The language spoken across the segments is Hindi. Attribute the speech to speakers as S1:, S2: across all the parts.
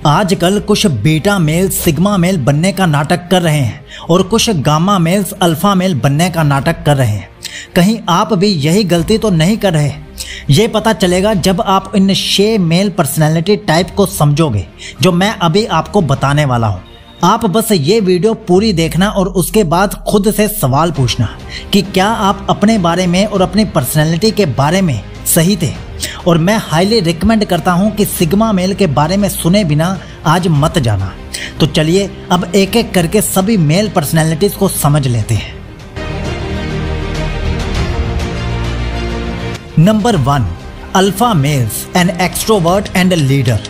S1: आजकल कुछ बीटा मेल सिग्मा मेल बनने का नाटक कर रहे हैं और कुछ गामा मेल्स अल्फा मेल बनने का नाटक कर रहे हैं। कहीं आप भी यही गलती तो नहीं कर रहे? ये पता चलेगा जब आप इन 6 मेल पर्सनैलिटी टाइप को समझोगे जो मैं अभी आपको बताने वाला हूँ। आप बस ये वीडियो पूरी देखना और उसके बाद खुद से सवाल पूछना कि क्या आप अपने बारे में और अपनी पर्सनैलिटी के बारे में सही थे। और मैं हाईली रिकमेंड करता हूँ कि सिग्मा मेल के बारे में सुने बिना आज मत जाना। तो चलिए अब एक एक करके सभी मेल पर्सनैलिटीज को समझ लेते हैं। Number 1, alpha males, an extrovert and leader.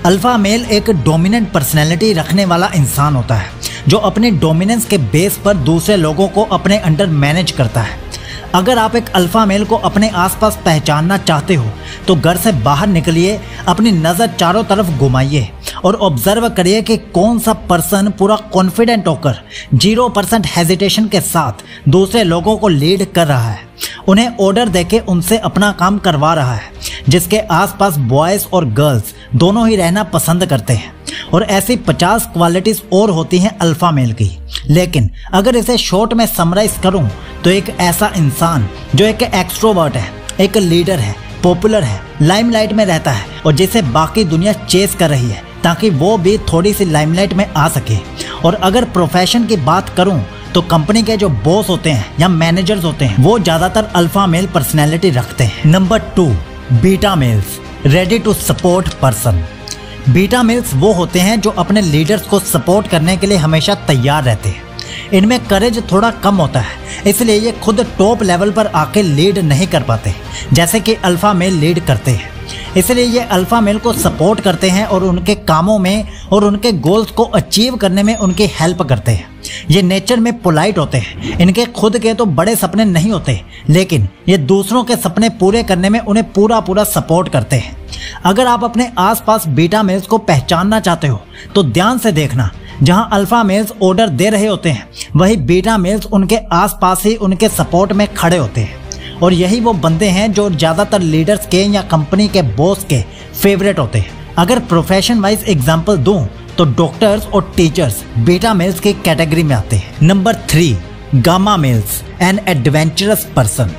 S1: Alpha male एक डोमिनेंट पर्सनैलिटी रखने वाला इंसान होता है जो अपनी डोमिनेंस के बेस पर दूसरे लोगों को अपने अंडर मैनेज करता है। अगर आप एक अल्फा मेल को अपने आसपास पहचानना चाहते हो तो घर से बाहर निकलिए, अपनी नज़र चारों तरफ घुमाइए और ऑब्जर्व करिए कि कौन सा पर्सन पूरा कॉन्फिडेंट होकर 0% हेजिटेशन के साथ दूसरे लोगों को लीड कर रहा है, उन्हें ऑर्डर देके उनसे अपना काम करवा रहा है, जिसके आसपास बॉयज़ और गर्ल्स दोनों ही रहना पसंद करते हैं। और ऐसी 50 क्वालिटीज़ और होती हैं अल्फा मेल की। लेकिन अगर इसे शॉर्ट में समराइज करूं तो एक ऐसा इंसान जो एक एक्सट्रोवर्ट है, एक लीडर है, पॉपुलर है, लाइमलाइट में रहता है और जिसे बाकी दुनिया चेस कर रही है ताकि वो भी थोड़ी सी लाइमलाइट में आ सके। और अगर प्रोफेशन की बात करूं तो कंपनी के जो बॉस होते हैं या मैनेजर्स होते हैं वो ज़्यादातर अल्फा मेल पर्सनैलिटी रखते हैं। Number 2, beta males, ready to support person. Beta males वो होते हैं जो अपने लीडर्स को सपोर्ट करने के लिए हमेशा तैयार रहते हैं। इनमें करेज थोड़ा कम होता है, इसलिए ये खुद टॉप लेवल पर आके लीड नहीं कर पाते जैसे कि अल्फा मेल लीड करते हैं। इसलिए ये अल्फा मेल को सपोर्ट करते हैं और उनके कामों में और उनके गोल्स को अचीव करने में उनकी हेल्प करते हैं। ये नेचर में पोलाइट होते हैं, इनके खुद के तो बड़े सपने नहीं होते, लेकिन ये दूसरों के सपने पूरे करने में उन्हें पूरा सपोर्ट करते हैं। अगर आप अपने आसपास बीटा मेल्स को पहचानना चाहते हो तो ध्यान से देखना, जहां अल्फा मेल्स ऑर्डर दे रहे होते हैं वही बीटा मेल्स उनके आसपास ही उनके सपोर्ट में खड़े होते हैं। और यही वो बंदे हैं जो ज़्यादातर लीडर्स के या कंपनी के बॉस के फेवरेट होते हैं। अगर प्रोफेशन वाइज एग्जांपल दूं तो डॉक्टर्स और टीचर्स बीटा मेल्स की कैटेगरी में आते हैं। Number 3, gamma males, an adventurous person.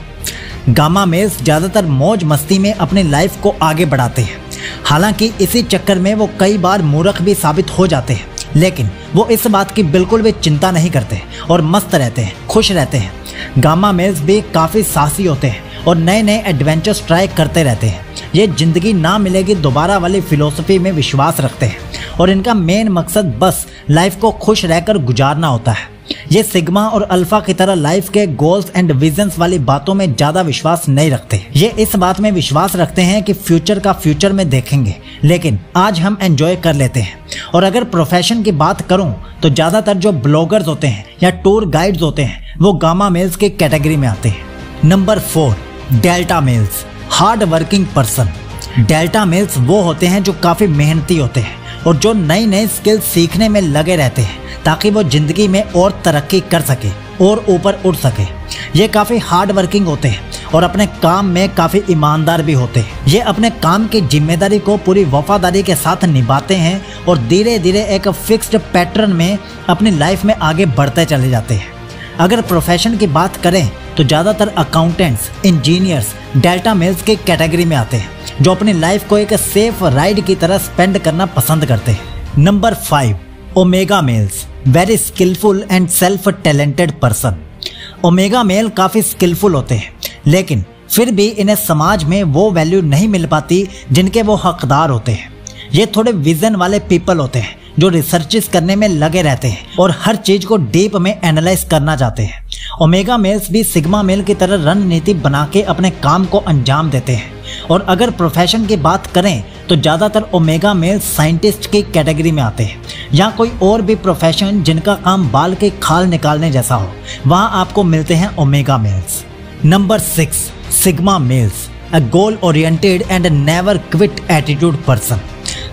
S1: Gamma males ज़्यादातर मौज मस्ती में अपनी लाइफ को आगे बढ़ाते हैं। हालांकि इसी चक्कर में वो कई बार मूर्ख भी साबित हो जाते हैं, लेकिन वो इस बात की बिल्कुल भी चिंता नहीं करते और मस्त रहते हैं, खुश रहते हैं। गामा मेल्स भी काफ़ी साहसी होते हैं और नए नए एडवेंचर्स ट्राई करते रहते हैं। ये ज़िंदगी ना मिलेगी दोबारा वाली फिलोसफी में विश्वास रखते हैं और इनका मेन मकसद बस लाइफ को खुश रहकर गुजारना होता है। ये सिग्मा और अल्फा की तरह लाइफ के गोल्स एंड विजन्स वाली बातों में ज़्यादा विश्वास नहीं रखते। ये इस बात में विश्वास रखते हैं कि फ्यूचर का फ्यूचर में देखेंगे, लेकिन आज हम एंजॉय कर लेते हैं। और अगर प्रोफेशन की बात करूं तो ज़्यादातर जो ब्लॉगर्स होते हैं या टूर गाइड्स होते हैं वो गामा मेल्स की कैटेगरी में आते हैं। Number 4, delta males, hard working person. Delta males वो होते हैं जो काफ़ी मेहनती होते हैं और जो नई नई स्किल्स सीखने में लगे रहते हैं ताकि वो ज़िंदगी में और तरक्की कर सके और ऊपर उठ सके। ये काफ़ी हार्ड वर्किंग होते हैं और अपने काम में काफ़ी ईमानदार भी होते हैं। ये अपने काम की जिम्मेदारी को पूरी वफादारी के साथ निभाते हैं और धीरे धीरे एक फिक्स्ड पैटर्न में अपनी लाइफ में आगे बढ़ते चले जाते हैं। अगर प्रोफेशन की बात करें तो ज़्यादातर अकाउंटेंट्स, इंजीनियर्स डेल्टा मेल्स की कैटेगरी में आते हैं जो अपनी लाइफ को एक सेफ राइड की तरह स्पेंड करना पसंद करते हैं। Number 5, omega males, very skilful and self talented person. Omega male काफ़ी स्किलफुल होते हैं, लेकिन फिर भी इन्हें समाज में वो वैल्यू नहीं मिल पाती जिनके वो हकदार होते हैं। ये थोड़े विजन वाले पीपल होते हैं जो रिसर्चेस करने में लगे रहते हैं और हर चीज़ को डीप में एनालाइज करना चाहते हैं। ओमेगा मेल्स भी सिग्मा मेल की तरह रणनीति बना के अपने काम को अंजाम देते हैं। और अगर प्रोफेशन की बात करें तो ज़्यादातर ओमेगा मेल्स साइंटिस्ट की कैटेगरी में आते हैं या कोई और भी प्रोफेशन जिनका काम बाल के खाल निकालने जैसा हो, वहाँ आपको मिलते हैं omega males. Number 6, sigma males, a goal oriented and never quit attitude person.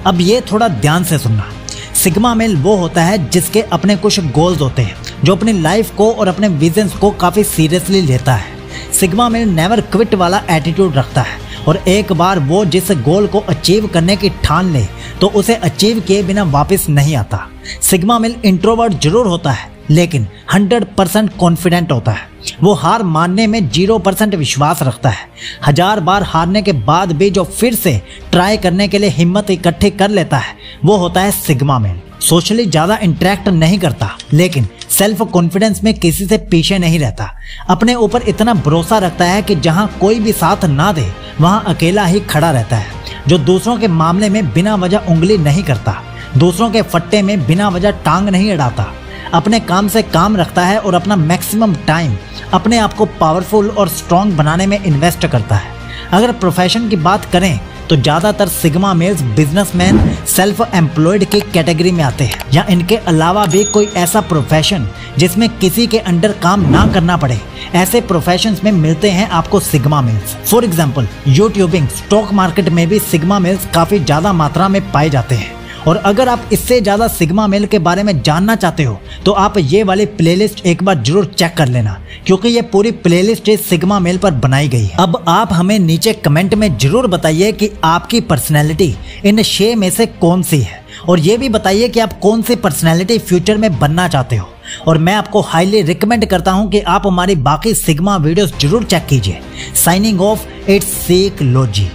S1: अब ये थोड़ा ध्यान से सुनना। सिग्मा मेल वो होता है जिसके अपने कुछ गोल्स होते हैं, जो अपनी लाइफ को और अपने विजन्स को काफ़ी सीरियसली लेता है। सिग्मा मेल नेवर क्विट वाला एटीट्यूड रखता है और एक बार वो जिस गोल को अचीव करने की ठान ले तो उसे अचीव किए बिना वापस नहीं आता। सिग्मा मेल इंट्रोवर्ट जरूर होता है लेकिन 100% कॉन्फिडेंट होता है। वो हार मानने में 0% विश्वास रखता है। 1000 बार हारने के बाद भी जो फिर से ट्राई करने के लिए हिम्मत इकट्ठी कर लेता है वो होता है सिग्मा मेल। सोशली ज़्यादा इंटरेक्ट नहीं करता लेकिन सेल्फ कॉन्फिडेंस में किसी से पीछे नहीं रहता। अपने ऊपर इतना भरोसा रखता है कि जहाँ कोई भी साथ ना दे वहाँ अकेला ही खड़ा रहता है। जो दूसरों के मामले में बिना वजह उंगली नहीं करता, दूसरों के फट्टे में बिना वजह टांग नहीं अड़ाता, अपने काम से काम रखता है और अपना मैक्सिमम टाइम अपने आप को पावरफुल और स्ट्रॉन्ग बनाने में इन्वेस्ट करता है। अगर प्रोफेशन की बात करें तो ज़्यादातर sigma males businessman, self employed की कैटेगरी में आते हैं या इनके अलावा भी कोई ऐसा प्रोफेशन जिसमें किसी के अंडर काम ना करना पड़े, ऐसे प्रोफेशंस में मिलते हैं आपको sigma males. For example YouTubing, stock market में भी सिग्मा मेल्स काफ़ी ज़्यादा मात्रा में पाए जाते हैं। और अगर आप इससे ज़्यादा सिग्मा मेल के बारे में जानना चाहते हो तो आप ये वाली प्लेलिस्ट एक बार जरूर चेक कर लेना, क्योंकि ये पूरी प्लेलिस्ट सिग्मा मेल पर बनाई गई है। अब आप हमें नीचे कमेंट में जरूर बताइए कि आपकी पर्सनैलिटी इन 6 में से कौन सी है, और ये भी बताइए कि आप कौन सी पर्सनैलिटी फ्यूचर में बनना चाहते हो। और मैं आपको हाईली रिकमेंड करता हूँ कि आप हमारी बाकी सिग्मा वीडियोस जरूर चेक कीजिए। Signing off, it's seek logy.